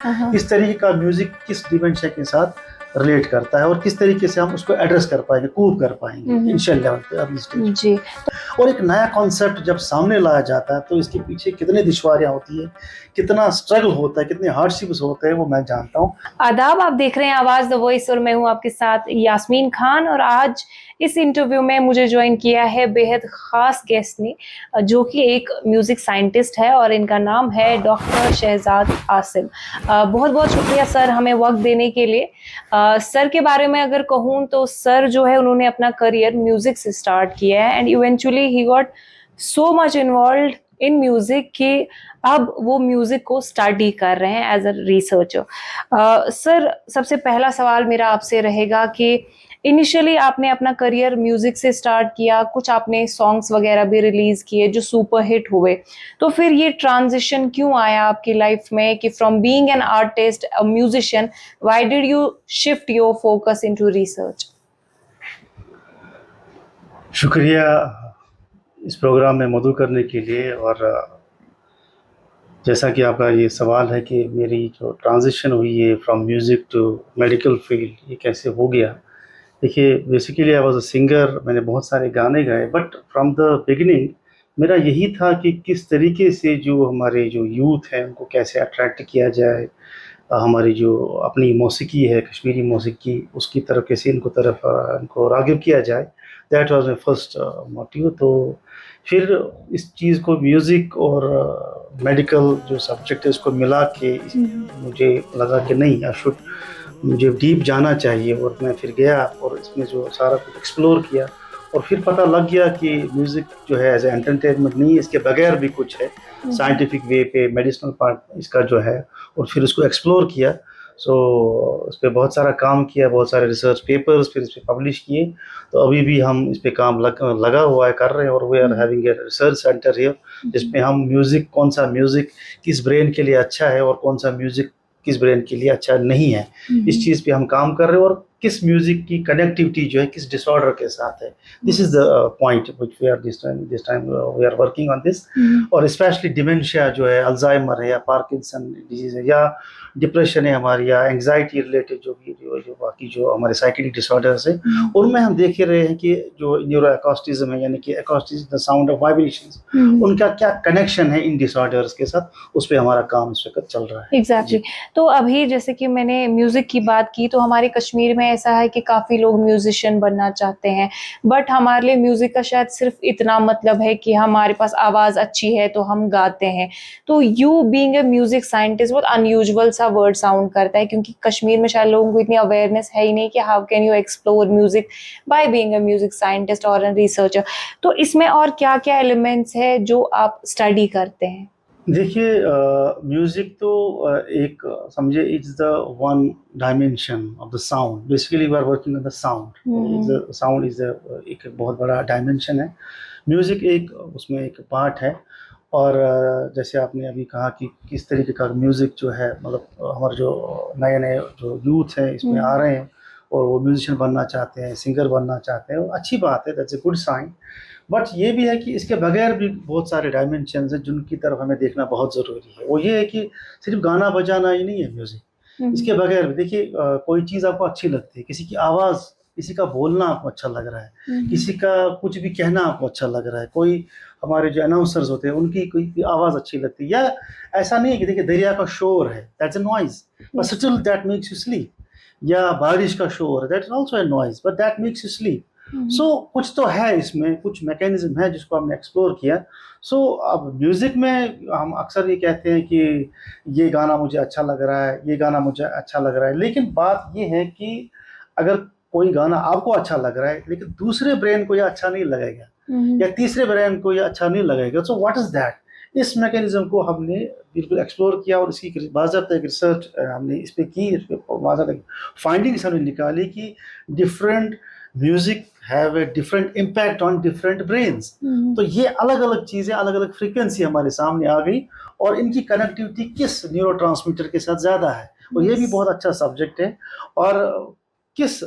इस तरीके का म्यूजिक किस डिमेंशन के साथ रिलेट करता है और किस तरीके से हम उसको एड्रेस कर पाएंगे, कूप कर पाएंगे इनिशियल लेवल पे अर्ली स्टेज। जी। और एक नया कॉन्सेप्ट जब सामने लाया जाता है तो इसके पीछे कितनी दुश्वारियां होती है, कितना स्ट्रगल होता है, कितने हार्डशिप्स होते हैं, वो मैं जानता हूँ। आदाब, आप देख रहे हैं आवाज द वॉइस और मैं हूं आपके साथ यास्मीन खान। और आज इस इंटरव्यू में मुझे ज्वाइन किया है बेहद खास गेस्ट ने, जो कि एक म्यूजिक साइंटिस्ट है और इनका नाम है डॉक्टर शहजाद आसिम। बहुत बहुत शुक्रिया सर हमें वक्त देने के लिए। सर के बारे में अगर कहूँ तो सर जो है उन्होंने अपना करियर म्यूजिक से स्टार्ट किया है and eventually he got so much involve in music कि अब वो म्यूजिक को स्टडी कर रहे हैं एज अ रिसर्चर। सर, सबसे पहला सवाल मेरा आपसे रहेगा कि इनिशियली आपने अपना करियर म्यूजिक से स्टार्ट किया, कुछ आपने सॉन्ग्स वगैरह भी रिलीज किए जो सुपर हिट हुए, तो फिर ये ट्रांजिशन क्यों आया आपकी लाइफ में कि from being an artist a musician, why did you shift your focus into research? शुक्रिया इस प्रोग्राम में मौजूद करने के लिए। और जैसा कि आपका ये सवाल है कि मेरी जो ट्रांजिशन हुई है from music to medical field, ये कैसे हो गया। देखिए, basically I was a singer, मैंने बहुत सारे गाने गाए, बट फ्रॉम द बिगिनिंग मेरा यही था कि किस तरीके से जो हमारे जो यूथ है उनको कैसे अट्रैक्ट किया जाए, हमारी जो अपनी मौसीकी है कश्मीरी मौसीकी, उसकी तरफ कैसे इनको राग़िब किया जाए। That was my first motive. तो फिर इस चीज़ को म्यूज़िक और मेडिकल जो सब्जेक्ट है उसको मिला के मुझे लगा कि नहीं, मुझे डीप जाना चाहिए। और मैं फिर गया और इसमें जो सारा कुछ एक्सप्लोर किया और फिर पता लग गया कि म्यूज़िक जो है एज ए एंटरटेनमेंट नहीं है, इसके बगैर भी कुछ है साइंटिफिक वे पे, मेडिसिनल पार्ट इसका जो है। और फिर उसको एक्सप्लोर किया। सो उस पर बहुत सारा काम किया, बहुत सारे रिसर्च पेपर्स फिर इस पर पब्लिश किए। तो अभी भी हम इस पे काम लगा हुआ है, कर रहे हैं। और we are having a research centre here, जिसमें हम म्यूज़िक, कौन सा म्यूज़िक किस ब्रेन के लिए अच्छा है और कौन सा म्यूज़िक किस ब्रेन के लिए अच्छा नहीं है, इस चीज़ पे हम काम कर रहे हैं। और किस म्यूज़िक की कनेक्टिविटी जो है किस डिसऑर्डर के साथ है, this is the point which we are this time we are working on this. और स्पेशली डिमेंशिया जो है, अल्जाइमर है या पार्किंसन डिजीज़ है या डिप्रेशन है हमारी, या एंग्जाइटी रिलेटेड जो बाकी जो हमारे साइकेट्रिक डिसऑर्डर्स है, उनमें हम देख ही रहे हैं कि जो न्यूरो एकॉस्टिज्म है, यानी कि एकॉस्टिज्म द साउंड ऑफ वाइब्रेशंस, उनका क्या कनेक्शन है इन डिसऑर्डर्स के साथ, उस पर हमारा काम इस वक्त चल रहा है। एग्जैक्टली। तो अभी जैसे कि मैंने म्यूजिक की बात की, तो हमारे कश्मीर में ऐसा है कि काफी लोग म्यूजिशियन बनना चाहते हैं, बट हमारे लिए म्यूजिक का शायद सिर्फ इतना मतलब है कि हमारे पास आवाज अच्छी है तो हम गाते हैं। तो you being a music scientist बहुत अनयूजुअल सा वर्ड साउंड करता है, क्योंकि कश्मीर में शायद लोगों को इतनी अवेयरनेस है ही नहीं कि how can you explore music by being a music scientist और ए रिसर्चर। तो इसमें और क्या क्या एलिमेंट्स है जो आप स्टडी करते हैं? देखिए, म्यूजिक तो एक समझे it's the one dimension of the sound. Basically we are working on the sound. Sound is एक बहुत बड़ा डायमेंशन है। म्यूजिक एक उसमें एक पार्ट है। और जैसे आपने अभी कहा कि किस तरीके का म्यूजिक जो है, मतलब हमारे जो नए नए जो यूथ हैं इसमें आ रहे हैं और वो म्यूजिशियन बनना चाहते हैं, सिंगर बनना चाहते हैं, अच्छी बात है, that's a good sign. But ये भी है कि इसके बगैर भी बहुत सारे डायमेंशंस हैं जिनकी तरफ हमें देखना बहुत ज़रूरी है। वो ये है कि सिर्फ गाना बजाना ही नहीं है म्यूज़िक। इसके बगैर भी देखिए, कोई चीज़ आपको अच्छी लगती है, किसी की आवाज़, किसी का बोलना आपको अच्छा लग रहा है, किसी का कुछ भी कहना आपको अच्छा लग रहा है, कोई हमारे जो अनाउंसर्स होते हैं उनकी कोई आवाज़ अच्छी लगती है, या ऐसा नहीं है कि देखिए दरिया का शोर है, that's a noise but still that makes you sleep, या बारिश का शोर है, that is also a noise but that makes you sleep. So कुछ तो है इसमें, कुछ मैकेनिज्म है जिसको हमने एक्सप्लोर किया। सो अब म्यूज़िक में हम अक्सर ये कहते हैं कि ये गाना मुझे अच्छा लग रहा है, ये गाना मुझे अच्छा लग रहा है, लेकिन बात ये है कि अगर कोई गाना आपको अच्छा लग रहा है लेकिन दूसरे ब्रेन को ये अच्छा नहीं लगेगा, या तीसरे ब्रेन को ये अच्छा नहीं लगेगा, सो व्हाट इज़ दैट। इस मैकेनिज्म को हमने बिल्कुल एक्सप्लोर किया और इसकी बाज़ाब्ता एक रिसर्च हमने इस पे की, इस पे बाज़ाब्ता फाइंडिंग्स हमने निकाली कि different music have a different impact on different brains. तो ये अलग अलग चीज़ें, अलग अलग फ्रीक्वेंसी हमारे सामने आ गई और इनकी कनेक्टिविटी किस न्यूरोट्रांसमीटर के साथ ज़्यादा है, और ये भी बहुत अच्छा सब्जेक्ट है। और किस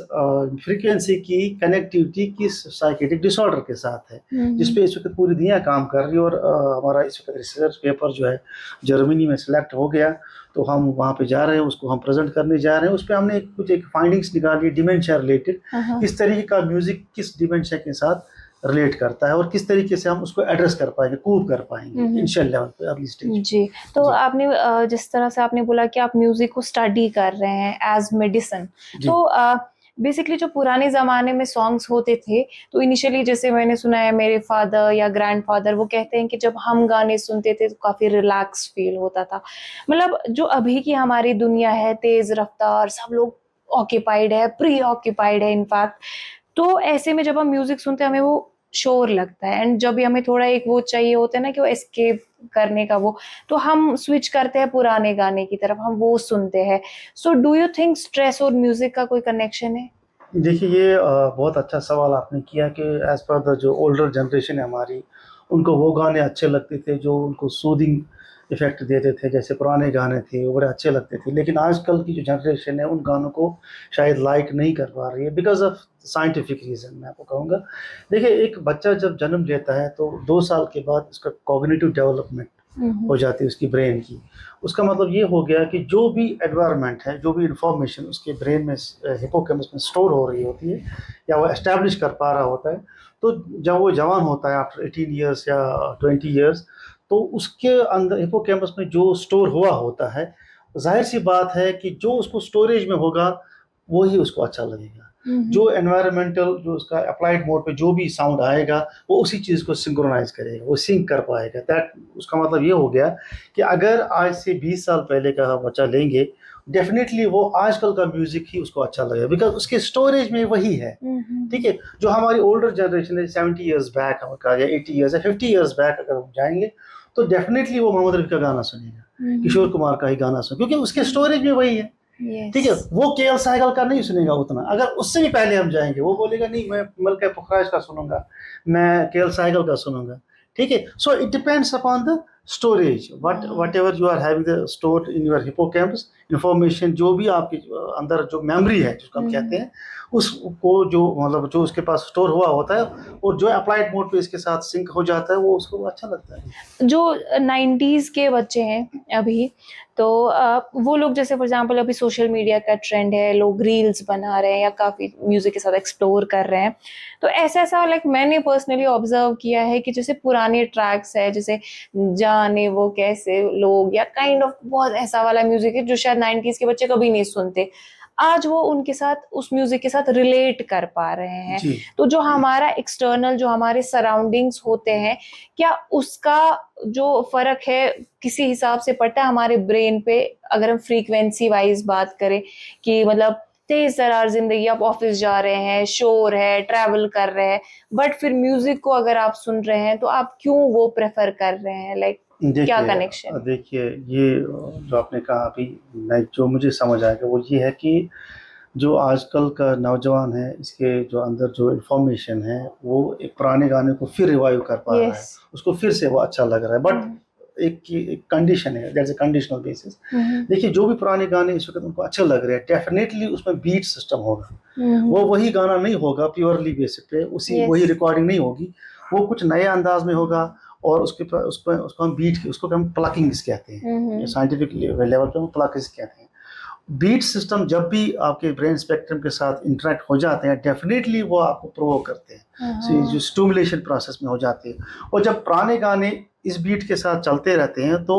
फ्रीक्वेंसी की कनेक्टिविटी किस साइकेट्रिक डिसऑर्डर के साथ है, जिस पे इस वक्त पूरी दुनिया काम कर रही है। और हमारा इस वक्त रिसर्च पेपर जो है जर्मनी में सिलेक्ट हो गया, तो हम वहाँ पे जा रहे हैं, उसको हम प्रेजेंट करने जा रहे हैं। उस पर हमने कुछ एक फाइंडिंग्स निकाली डिमेंशिया रिलेटेड, किस तरीके का म्यूजिक किस डिमेंशिया के साथ रिलेट करता है और किस तरीके से हम उसको एड्रेस कर पाएंगे, कूप कर पाएंगे इनिशियल लेवल पे, अर्ली स्टेज। जी, तो जी। आपने जिस तरह से आपने बोला कि आप म्यूजिक को स्टडी कर रहे हैं एज मेडिसिन, जी। तो बेसिकली जो पुराने ज़माने में सॉन्ग्स होते थे, तो इनिशियली जैसे मैंने सुना है मेरे फादर या ग्रैंडफादर वो कहते हैं कि जब हम गाने सुनते थे तो काफ़ी रिलैक्स फील होता था। मतलब जो अभी की हमारी दुनिया है, तेज़ रफ्तार, सब लोग ऑक्यूपाइड है, प्री ऑक्यूपाइड है इनफैक्ट, तो ऐसे में जब हम म्यूजिक सुनते हैं हमें वो शोर लगता है, एंड जब भी हमें थोड़ा एक वो चाहिए होता है ना कि वो एस्केप करने का वो, तो हम स्विच करते हैं पुराने गाने की तरफ, हम वो सुनते हैं। So do you think stress और म्यूजिक का कोई कनेक्शन है? देखिए, ये बहुत अच्छा सवाल आपने किया कि एज़ पर द जो ओल्डर जनरेशन है हमारी, उनको वो गाने अच्छे लगते थे जो उनको सूदिंग इफ़ेक्ट देते थे, जैसे पुराने गाने थे वो बड़े अच्छे लगते थे। लेकिन आजकल की जो जनरेशन है उन गानों को शायद लाइक नहीं कर पा रही है बिकॉज़ ऑफ साइंटिफिक रीज़न, मैं आपको कहूँगा। देखिए, एक बच्चा जब जन्म लेता है तो 2 साल के बाद उसका कॉग्निटिव डेवलपमेंट हो जाती है उसकी ब्रेन की। उसका मतलब ये हो गया कि जो भी एनवायरनमेंट है, जो भी इन्फॉर्मेशन उसके ब्रेन में हिप्पोकैम्पस में स्टोर हो रही होती है या वो एस्टैब्लिश कर पा रहा होता है, तो जब वो जवान होता है आफ्टर 18 ईयर्स या 20 ईयर्स, तो उसके अंदर हिप्पोकैम्पस में जो स्टोर हुआ होता है, ज़ाहिर सी बात है कि जो उसको स्टोरेज में होगा वो ही उसको अच्छा लगेगा। जो एनवायरमेंटल जो उसका अप्लाइड मोड पे जो भी साउंड आएगा वो उसी चीज़ को सिंक्रोनाइज करेगा, वो सिंक कर पाएगा। दैट उसका मतलब ये हो गया कि अगर आज से 20 साल पहले का बच्चा लेंगे, डेफिनेटली वो आजकल का म्यूजिक ही उसको अच्छा लगेगा बिकॉज उसके स्टोरेज में वही है। ठीक है, जो हमारी ओल्डर जनरेशन है 70 ईयर्स बैक का या 80 ईयर्स या 50 ईयर्स बैक अगर हम जाएंगे तो डेफिनेटली वो मोहम्मद रफ़ी का गाना सुनेगा, किशोर कुमार का ही गाना सुनेगा, क्योंकि उसके स्टोरेज में वही है। ठीक है, वो केएल सहगल का नहीं सुनेगा उतना। अगर उससे भी पहले हम जाएंगे वो बोलेगा नहीं, मैं मलका पुखराज का सुनूंगा, मैं केएल सहगल का सुनूंगा। ठीक है, so it depends upon the storage, whatever you are having the stored in your hippocampus information, जो भी आपके अंदर जो मेमोरी है जिसको हम कहते हैं, उसको जो मतलब जो उसके पास स्टोर हुआ होता है और जो अप्लाइड मोड पे इसके साथ सिंक हो जाता है वो उसको अच्छा लगता है। जो 90s के बच्चे हैं अभी, तो वो लोग जैसे फॉर एग्जांपल अभी सोशल मीडिया का ट्रेंड है, लोग रील्स बना रहे हैं या काफ़ी म्यूज़िक के साथ एक्सप्लोर कर रहे हैं। तो ऐसा लाइक मैंने पर्सनली ऑब्जर्व किया है कि जैसे पुराने ट्रैक्स है, जैसे जाने वो कैसे लोग या काइंड ऑफ बहुत ऐसा वाला म्यूज़िक है जो शायद 90s के बच्चे कभी नहीं सुनते। आज वो उनके साथ उस म्यूज़िक के साथ रिलेट कर पा रहे हैं। जी। तो जो हमारा एक्सटर्नल जो हमारे सराउंडिंग्स होते हैं, क्या उसका जो फ़र्क है किसी हिसाब से पड़ता है हमारे ब्रेन पे, अगर हम फ्रीक्वेंसी वाइज बात करें कि मतलब तेज तरार जिंदगी, आप ऑफिस जा रहे हैं, शोर है, ट्रैवल कर रहे हैं, बट फिर म्यूजिक को अगर आप सुन रहे हैं तो आप क्यों वो प्रेफर कर रहे हैं, लाइक क्या देखिए कनेक्शन? देखिए, ये जो आपने कहा अभी, मैं जो मुझे समझ आएगा वो ये है कि जो आजकल का नौजवान है इसके जो अंदर जो इन्फॉर्मेशन है वो एक पुराने गाने को फिर रिवाइव कर पा रहा है, यस। उसको फिर से वो अच्छा लग रहा है। बट एक कंडीशन है, दैट्स अ कंडीशनल बेसिस। देखिए, जो भी पुराने गाने इस वक्त उनको अच्छे लग रहे हैं, डेफिनेटली उसमें बीट सिस्टम होगा। वो वही गाना नहीं होगा प्योरली बेसिक पे, उसी वही रिकॉर्डिंग नहीं होगी, वो कुछ नए अंदाज में होगा और उसको हम बीट, उसको हम प्लकिंग्स कहते हैं, साइंटिफिक लेवल पे हम प्लकिंग्स कहते हैं। बीट सिस्टम जब भी आपके ब्रेन स्पेक्ट्रम के साथ इंटरेक्ट हो जाते हैं, डेफिनेटली वो आपको प्रोवोक करते हैं, जो स्टिमुलेशन प्रोसेस में हो जाते हैं। और जब पुराने गाने इस बीट के साथ चलते रहते हैं तो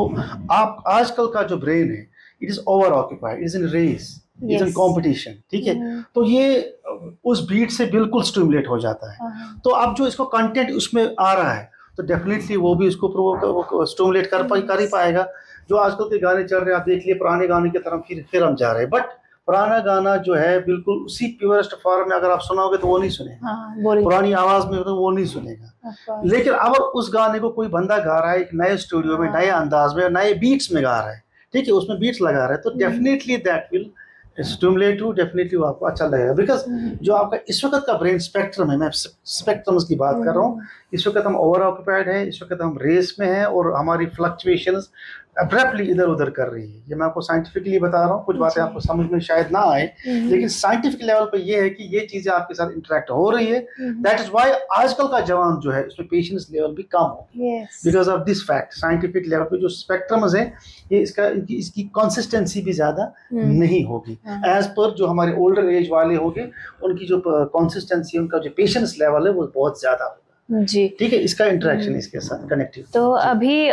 आप आजकल का जो ब्रेन है it is over occupied, it is in race, it is in competition. ठीक है, तो ये उस बीट से बिल्कुल स्टिमुलेट हो जाता है। तो अब जो इसको कंटेंट उसमें आ रहा है तो डेफिनेटली वो भी उसको प्रोवोक स्टिमुलेट कर ही पाएगा। जो आजकल के गाने चल रहे हैं आप देख लिए, पुराने गाने की तरफ फिर हम जा रहे हैं, बट पुराना गाना जो है बिल्कुल उसी प्योरेस्ट फॉर्म में अगर आप सुनाओगे तो वो नहीं सुनेगा, पुरानी आवाज में तो वो नहीं सुनेगा। लेकिन अब उस गाने को कोई बंदा गा रहा है एक नए स्टूडियो में, नए अंदाज में, नए बीट्स में गा रहा है, ठीक है, उसमें बीट्स लगा रहा है, तो definitely that will stimulate you, definitely वो आपको अच्छा लगेगा। बिकॉज जो आपका इस वक्त का ब्रेन स्पेक्ट्रम है, मैं स्पेक्ट्रम्स की बात कर रहा हूँ, इस वक्त हम ओवर ऑक्यूपाइड है, इस वक्त हम रेस में हैं और हमारी फ्लक्चुएशंस अब्रप्टली इधर उधर कर रही है। ये मैं आपको साइंटिफिकली बता रहा हूँ, कुछ बातें जी। आपको समझ में शायद ना आए, लेकिन साइंटिफिक लेवल पे ये है कि ये चीजें आपके साथ इंटरेक्ट हो रही है। दैट इज वाई आजकल का जवान जो है उसमें पेशेंस लेवल भी कम हो yes. Because of this fact. Scientific level पे जो स्पेक्ट्रम्स है ये इसकी कंसिस्टेंसी भी ज्यादा नहीं होगी एज पर जो हमारे ओल्डर एज वाले होंगे उनकी जो कंसिस्टेंसी, उनका जो पेशेंस लेवल है वो बहुत ज्यादा होगा। जी। ठीक है, इसका इंटरेक्शन इसके साथ कनेक्टिव। तो अभी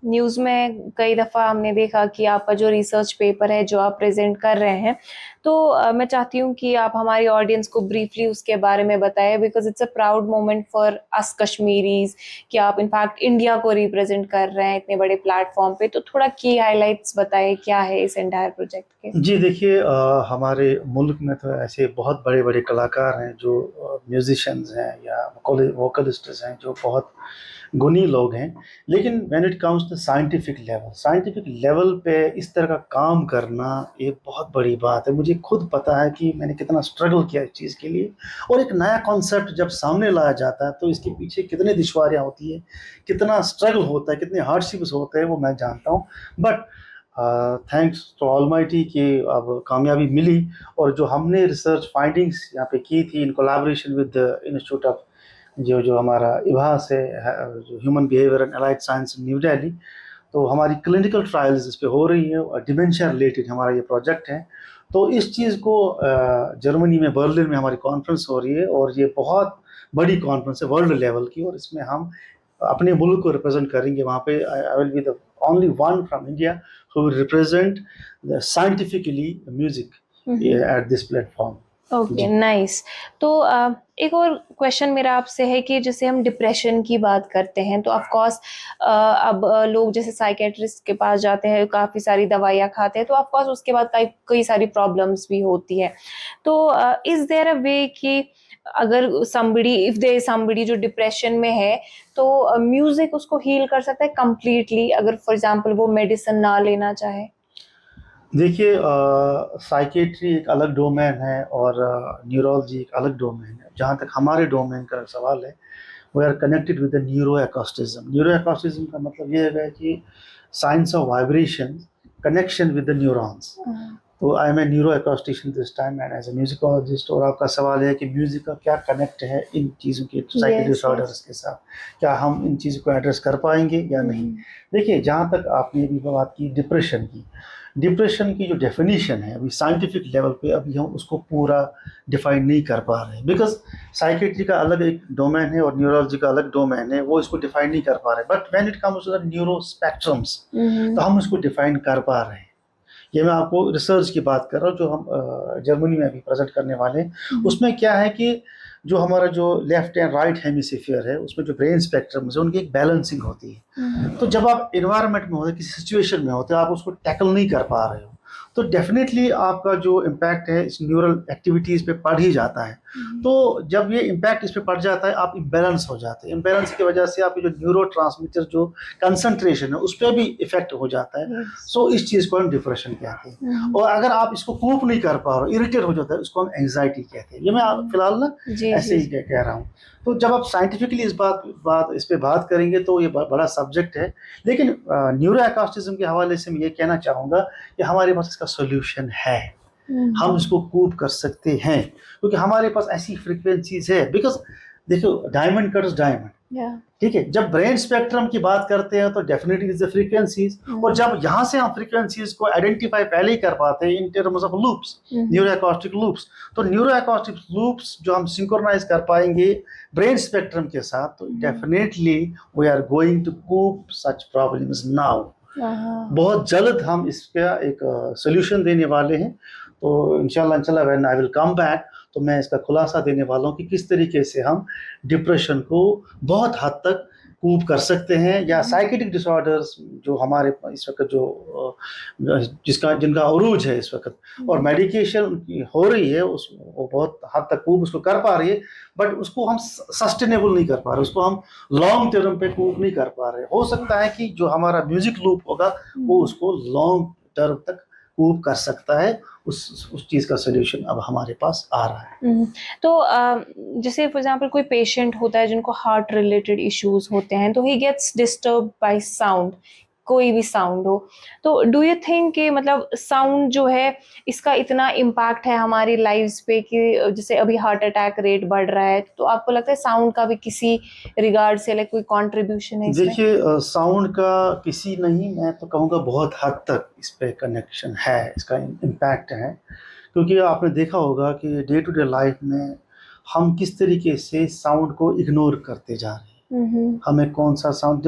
न्यूज़ में कई दफ़ा हमने देखा कि आपका जो रिसर्च पेपर है जो आप प्रेजेंट कर रहे हैं, तो मैं चाहती हूँ कि आप हमारी ऑडियंस को ब्रीफली उसके बारे में बताएं, because it's a proud moment for us Kashmiris कि आप इनफैक्ट इंडिया को रिप्रेजेंट कर रहे हैं इतने बड़े प्लेटफॉर्म पे। तो थोड़ा की हाइलाइट्स बताएं क्या है इस एंटायर प्रोजेक्ट के। जी देखिए, हमारे मुल्क में तो ऐसे बहुत बड़े बड़े कलाकार हैं जो म्यूजिशियंस हैं या वोकलिस्ट्स हैं जो बहुत गुणी लोग हैं, लेकिन when it comes to scientific level पे इस तरह का काम करना एक बहुत बड़ी बात है। मुझे खुद पता है कि मैंने कितना स्ट्रगल किया इस चीज़ के लिए, और एक नया कॉन्सेप्ट जब सामने लाया जाता है तो इसके पीछे कितनी दुश्वारियाँ होती है, कितना स्ट्रगल होता है, कितने हार्डशिप्स होते हैं वो मैं जानता हूँ। बट थैंक्स टू ऑलमाइटी कि अब कामयाबी मिली, और जो हमने रिसर्च फाइंडिंग्स यहाँ पे की थी in collaboration with the institute of जो जो हमारा इभास है, जो human behaviour and allied science new Delhi, तो हमारी क्लिनिकल ट्रायल्स इस पे हो रही है और डिमेंशिया रिलेटेड हमारा ये प्रोजेक्ट है। तो इस चीज़ को जर्मनी में बर्लिन में हमारी कॉन्फ्रेंस हो रही है, और ये बहुत बड़ी कॉन्फ्रेंस है वर्ल्ड लेवल की, और इसमें हम अपने मुल्क को रिप्रेजेंट करेंगे। वहाँ पे I will be the only one from India who will represent the scientifically music at this platform. Okay, nice. तो एक और क्वेश्चन मेरा आपसे है कि जैसे हम डिप्रेशन की बात करते हैं तो ऑफ कोर्स अब लोग जैसे साइकेट्रिस्ट के पास जाते हैं, काफ़ी सारी दवाइयाँ खाते हैं, तो ऑफ कोर्स उसके बाद कई कई सारी प्रॉब्लम्स भी होती है। तो इज़ देयर अ वे कि अगर समबडी जो डिप्रेशन में है तो म्यूजिक उसको हील कर सकता है कंप्लीटली, अगर फॉर एग्जांपल वो मेडिसिन ना लेना चाहे? देखिए, साइकेट्री एक अलग डोमेन है और न्यूरोलॉजी एक अलग डोमेन है। जहाँ तक हमारे डोमेन का सवाल है, we are connected with the neuro acoustism. Neuro acoustism का मतलब ये है कि science of vibration, connection with the neurons. तो I am a neuro acoustician this time and as a musicologist. और आपका सवाल है कि म्यूजिक का क्या कनेक्ट है इन चीज़ों के साइकिल डिसऑर्डर्स के साथ, क्या हम इन चीज़ों को एड्रेस कर पाएंगे या नहीं। देखिए, जहाँ तक आपने अभी बात की डिप्रेशन की जो डेफिनेशन है अभी साइंटिफिक लेवल पे अभी हम उसको पूरा डिफाइन नहीं कर पा रहे हैं, बिकॉज साइकेट्री का अलग एक डोमेन है और न्यूरोलॉजी का अलग डोमेन है, वो इसको डिफाइन नहीं कर पा रहे। But when it comes to the neuro spectrums तो हम उसको डिफाइन कर पा रहे हैं। ये मैं आपको रिसर्च की बात कर रहा हूँ जो हम जर्मनी में अभी प्रेजेंट करने वाले हैं। उसमें क्या है कि जो हमारा जो लेफ्ट एंड राइट हेमिस्फीयर है उसमें जो ब्रेन स्पेक्ट्रम है उनकी एक बैलेंसिंग होती है। तो जब आप इन्वायरमेंट में होते, किसी सिचुएशन में होते, आप उसको टैकल नहीं कर पा रहे हो, तो डेफिनेटली आपका जो इम्पैक्ट है इस न्यूरल एक्टिविटीज़ पे पड़ ही जाता है। तो जब ये इम्पैक्ट इस पे पड़ जाता है आप इम्बैलेंस हो जाते हैं। इम्बैलेंस की वजह से आपकी जो न्यूरो ट्रांसमीटर जो कंसंट्रेशन है उस पर भी इफेक्ट हो जाता है। सो इस चीज़ को हम डिप्रेशन कहते हैं। और अगर आप इसको कोप नहीं कर पा रहे हो, इरिटेट हो जाता है, उसको हम एंग्जाइटी कहते हैं। ये मैं फिलहाल ना ऐसे ही कह रहा हूँ। तो जब आप साइंटिफिकली इस पे बात करेंगे तो ये बड़ा सब्जेक्ट है। लेकिन न्यूरो एकॉस्टिज्म के हवाले से मैं ये कहना चाहूँगा कि हमारे पास इसका सोल्यूशन है। हम इसको कूप कर सकते हैं क्योंकि हमारे पास ऐसी फ्रीक्वेंसीज है। बिकॉज देखो, डायमंड कट्स डायमंड, ठीक है। जब ब्रेन स्पेक्ट्रम की बात करते हैं तो डेफिनेटली इज द फ्रीक्वेंसीज, और जब यहाँ से हम फ्रीक्वेंसीज को आइडेंटिफाई पहले ही कर पाते हैं in terms of loops, neuro acoustic loops, तो न्यूरो एकॉस्टिक लूप्स जो हम सिंक्रोनाइज कर पाएंगे ब्रेन स्पेक्ट्रम के साथ, तो definitely we are going to cope such problems now. बहुत जल्द हम इसका एक सोल्यूशन देने वाले हैं। तो इंशाल्लाह when I will come back तो मैं इसका खुलासा देने वाला हूँ कि किस तरीके से हम डिप्रेशन को बहुत हद तक कूप कर सकते हैं, या साइकेटिक डिसऑर्डर्स जो हमारे इस वक्त जो जिनका अरूज है इस वक्त, और मेडिकेशन उनकी हो रही है वो बहुत हद तक कूप उसको कर पा रही है, बट उसको हम सस्टेनेबल नहीं कर पा रहे, उसको हम लॉन्ग टर्म पे कूप नहीं कर पा रहे। हो सकता है कि जो हमारा म्यूजिक लूप होगा वो उसको लॉन्ग टर्म तक कूप कर सकता है। उस चीज़ का सोल्यूशन अब हमारे पास आ रहा है। तो जैसे फॉर एग्जांपल कोई पेशेंट होता है जिनको हार्ट रिलेटेड इश्यूज होते हैं, तो he gets disturb by sound, कोई भी साउंड हो। तो डू यू थिंक कि मतलब साउंड जो है इसका इतना इम्पैक्ट है हमारी लाइफ्स पे कि जैसे अभी हार्ट अटैक रेट बढ़ रहा है, तो आपको लगता है साउंड का भी किसी रिगार्ड से लाइक कोई कंट्रीब्यूशन है इसमें? देखिए साउंड का किसी नहीं, मैं तो कहूँगा बहुत हद तक इस पे कनेक्शन है, इसका इम्पैक्ट है। क्योंकि आपने देखा होगा कि डे टू डे लाइफ में हम किस तरीके से साउंड को इग्नोर करते जा रहे हैं। हमें कौन सा साउंड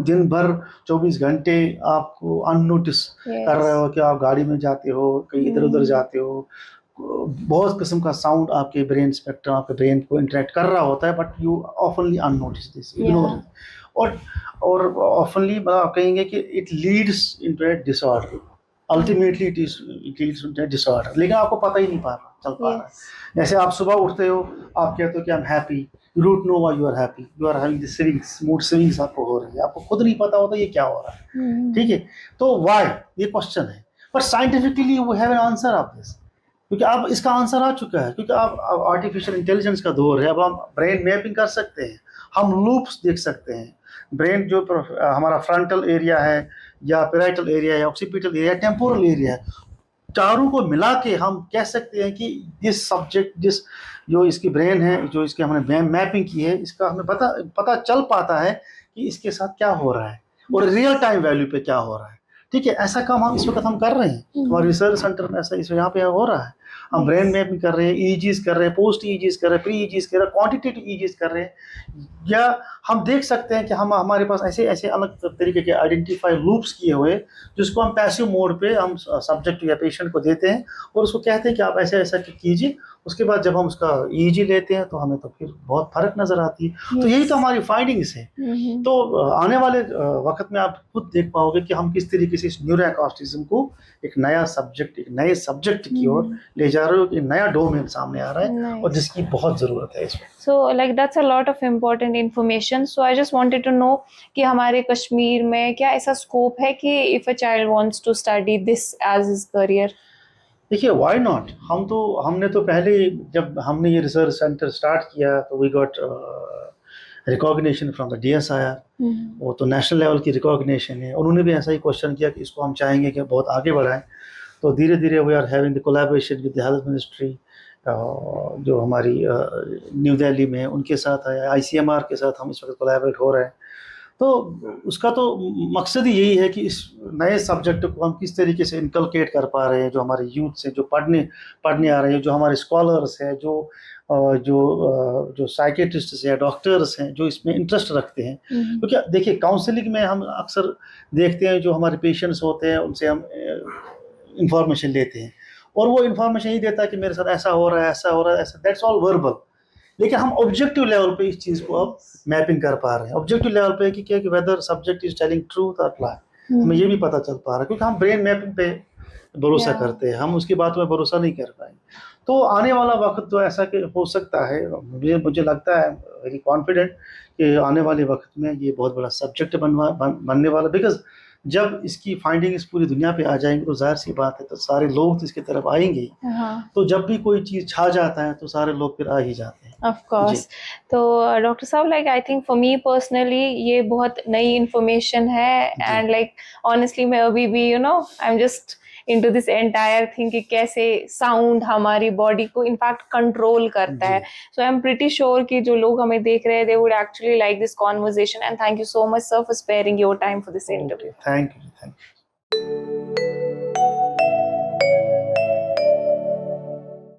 दिन भर 24 घंटे आपको अननोटिस कर रहे हो कि आप गाड़ी में जाते हो, कहीं इधर उधर जाते हो, बहुत किस्म का साउंड आपके ब्रेन स्पेक्ट्रम, आपके ब्रेन को इंटरेक्ट कर रहा होता है, but you ऑफनली unnoticed this, ignore. और ऑफनली आप कहेंगे कि it leads into A disorder, ultimately it leads into A disorder, लेकिन आपको पता ही नहीं चल पा रहा है। जैसे आप सुबह उठते हो, आप कहते हो कि I am happy, you don't know why you are happy, you are having the swings, mood swings आपको हो रही है, आपको खुद नहीं पता होता ये क्या हो रहा है। ठीक है, तो व्हाई, ये क्वेश्चन है, but scientifically we have an answer of this, क्योंकि अब इसका आंसर आ चुका है, क्योंकि अब आर्टिफिशियल इंटेलिजेंस का दौर है, अब हम ब्रेन मैपिंग कर सकते हैं, हम लूप्स देख सकते हैं, ब्रेन जो हमारा फ्रंटल एरिया है या पेराइटल एरिया है, ऑक्सीपिटल एरिया, टेम्पोरल एरिया है, चारों को मिला के हम कह सकते हैं कि दिस सब्जेक्ट, दिस जो इसकी ब्रेन है, जो इसके हमने मैपिंग की है, इसका हमें पता चल पाता है कि इसके साथ क्या हो रहा है और रियल टाइम वैल्यू पे क्या हो रहा है। ठीक है, ऐसा काम हम इस वक्त हम कर रहे हैं, हमारे रिसर्च सेंटर में ऐसा इस यहाँ पे हो रहा है। हम ब्रेन मैपिंग कर रहे हैं, ईजीज कर रहे हैं, पोस्ट ईजीज कर रहे हैं, प्री ईजीज कर रहे हैं, क्वांटिटेटिव ईजीज कर रहे हैं, या हम देख सकते हैं कि हमारे पास ऐसे ऐसे अलग तरीके के आइडेंटिफाई लूप्स किए हुए, जिसको हम पैसिव मोड पे हम सब्जेक्ट या पेशेंट को देते हैं और उसको कहते हैं कि आप ऐसे ऐसा कीजिए। उसके बाद जब हम उसका ईजी लेते हैं तो हमें तो फिर बहुत फर्क नजर आती है। तो यही तो हमारी फाइंडिंग्स है। तो आने वाले वक्त में आप खुद देख पाओगे कि हम किस तरीके से इस न्यूरोएकोस्टिज्म को एक नया सब्जेक्ट, एक नए सब्जेक्ट की ओर ले जा रहे हो, एक नया डोमेन सामने आ रहा है और जिसकी बहुत जरूरत है इसमें। So like that's a lot of important information. So I just wanted to know कि हमारे कश्मीर में क्या ऐसा स्कोप है कि if a child wants to study this as his career? देखिए व्हाई नॉट, हमने तो पहले जब हमने ये रिसर्च सेंटर स्टार्ट किया तो we got recognition from the DSIR, वो तो नेशनल लेवल की रिकॉग्निशन है। उन्होंने भी ऐसा ही क्वेश्चन किया कि इसको हम चाहेंगे कि बहुत आगे बढ़ाएं, तो धीरे धीरे we are having the collaboration with the health ministry, जो हमारी न्यू दिल्ली में उनके साथ है, ICMR के साथ हम इस वक्त कोलैबोरेट हो रहे हैं। तो उसका तो मकसद ही यही है कि इस नए सब्जेक्ट को हम किस तरीके से इनकलकेट कर पा रहे हैं, जो हमारे यूथ से जो पढ़ने आ रहे हैं, जो हमारे स्कॉलर्स हैं, जो साइकेट्रिस्ट हैं, डॉक्टर्स हैं, जो इसमें इंटरेस्ट रखते हैं। क्योंकि देखिए काउंसलिंग में हम अक्सर देखते हैं जो हमारे पेशेंट्स होते हैं उनसे हम इंफॉर्मेशन लेते हैं और वो इंफॉर्मेशन ही देता है कि मेरे साथ ऐसा हो रहा है, ऐसा हो रहा है, ऐसा, दैट्स ऑल वर्बल। लेकिन हम ऑब्जेक्टिव लेवल पे इस चीज़ को अब मैपिंग कर पा रहे हैं, ऑब्जेक्टिव लेवल पे कि क्या कि whether subject is telling truth or lie, हमें ये भी पता चल पा रहा है, क्योंकि हम ब्रेन मैपिंग पे भरोसा करते हैं, हम उसकी बातों में भरोसा नहीं कर पाएंगे। तो आने वाला वक्त तो ऐसा कि हो सकता है, मुझे लगता है वेरी कॉन्फिडेंट कि आने वाले वक्त में ये बहुत बड़ा सब्जेक्ट बनने वाला, बिकॉज जब इसकी फाइंडिंग्स पूरी दुनिया पे आ जाएंगी तो जाहिर सी बात है तो सारे लोग तो इसकी तरफ आएंगे। तो जब भी कोई चीज़ छा जाता है तो सारे लोग फिर आ ही जाते हैं। Of course. तो डॉक्टर साहब like I think for me personally ये बहुत नई इंफॉर्मेशन है एंड लाइक ऑनेस्टली मैं अभी भी I am just into this entire thing कि कैसे साउंड हमारी बॉडी को इनफैक्ट कंट्रोल करता है। सो आई एम प्रिटी श्योर कि जो लोग हमें देख रहे हैं they would actually like this conversation and thank you so much sir for sparing your time for this interview. Thank you.